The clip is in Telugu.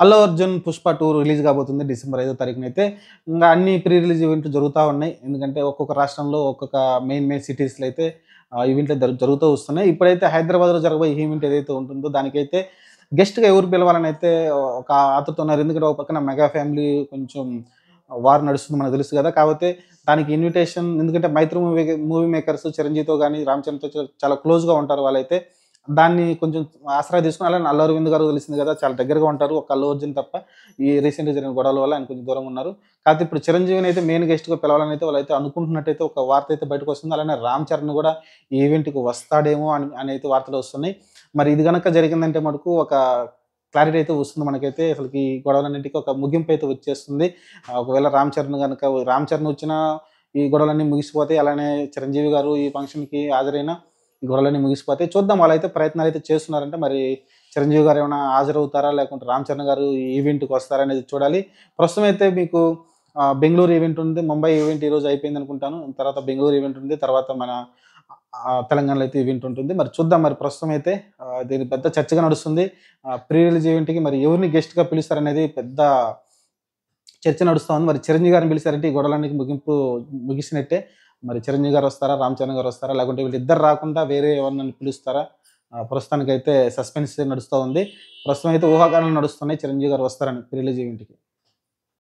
'అల్లు అర్జున్' 'పుష్ప 2' రిలీజ్ కాబోతుంది డిసెంబర్ 5వ తారీఖునైతే. ఇంగా అన్ని ప్రీ రిలీజ్ ఈవెంట్లు జరుగుతా ఉన్నాయి. ఎందుకంటే ఒక్కొక్క రాష్ట్రంలో ఒక్కొక్క మెయిన్ సిటీస్‌లో అయితే ఈవెంట్లు జరుగుతూ వస్తున్నాయి. ఇప్పుడైతే హైదరాబాద్‌లో జరగబోయే ఈవెంట్ ఏదైతే ఉంటుందో దానికైతే గెస్ట్‌గా ఎవరు పిలవాలనైతే ఒక ఆతృత ఉన్నారు. ఎందుకంటే ఒక పక్కన మెగా ఫ్యామిలీ కొంచెం వార్ నడుస్తుంది మనకు తెలుసు గదా! కాపోతే దానికి ఇన్విటేషన్ ఎందుకంటే 'మైత్రి' మూవీ మేకర్స్ చిరంజీవితో గాని, రామ్ చరణ్‌తో చాలా క్లోజ్‌గా ఉంటారు వాళ్ళైతే. దాన్ని కొంచెం ఆసరా తీసుకొని అలానే 'అల్లు అరవింద్' గారు తెలిసింది గదా! చాలా దగ్గరగా ఉంటారు. ఒక్క 'అల్లు అర్జున్' తప్ప. ఈ రీసెంట్‌గా జరిగిన గొడవల వల్ల ఆయన కొంచెం దూరంగా ఉన్నారు. కాకపోతే ఇప్పుడు 'చిరంజీవిని' అయితే మెయిన్ గెస్ట్‌గా పిలవాలనైతే వాళ్ళైతే అనుకుంటున్నట్టయితే ఒక వార్త అయితే బయటకొస్తుంది. అలానే 'రామ్ చరణ్' గూడా ఈ ఈవెంట్‌కి వస్తాడేమో అనైతే వార్తలొస్తున్నాయి. మరి ఇది గనక జరిగిందంటే మటుకు ఒక క్లారిటీ అయితే వస్తుంది మనకైతే. అసలకి ఈ గొడవలన్నిటికి ఒక ముగింపయితే వచ్చేస్తుంది. ఒకవేళ 'రామ్ చరణ్' వచ్చినా ఈ గొడవలన్నీ ముగిసిపోతాయి. అలానే 'చిరంజీవి' గారు ఈ ఫంక్షన్‌కి హాజరైనా ఈ గొడవలన్నీ ముగిసిపోతాయి. చూద్దాం వాళ్ళైతే ప్రయత్నాలైతే చేస్తున్నారంటే మరి 'చిరంజీవి' గారు ఏమైనా హాజరవుతారా? లేకుంటే 'రామ్ చరణ్' గారు ఈ ఈవెంట్‌కి వస్తారా అనేది చూడాలి. ప్రస్తుతం అయితే మీకు బెంగుళూరు ఈవెంట్ ఉంది. ముంబై ఈవెంట్ ఈరోజు అయిపోయిందనుకుంటాను. తర్వాత బెంగుళూరు ఈవెంట్ ఉంది. తర్వాత మన తెలంగాణలో అయితే ఈవెంట్ ఉంటుంది. మరి చూద్దాం మరి ప్రస్తుతం అయితే దీని పెద్ద చర్చగా నడుస్తుంది. ప్రీ రిలీజ్ ఈవెంట్‌కి మరి ఎవరిని గెస్ట్‌గా పిలుస్తారనేది పెద్ద చర్చ నడుస్తా ఉంది. మరి 'చిరంజీవి' గారిని పిలిసారంటే ఈ గొడవలన్నిటికి ముగిసినట్టే. మరి 'చిరంజీవి' గారు వస్తారా? 'రామ్ చరణ్' గారు వస్తారా? లేకుంటే వీళ్ళిద్దరు రాకుండా వేరే ఎవరినైనా పిలుస్తారా? ప్రస్తుతానికైతే సస్పెన్స్ నడుస్తా ఉంది. ప్రస్తుతం అయితే ఊహాగానాలు నడుస్తున్నాయి 'చిరంజీవి' గారు వస్తారని ప్రీ రిలీజ్ ఈవెంట్‌కి.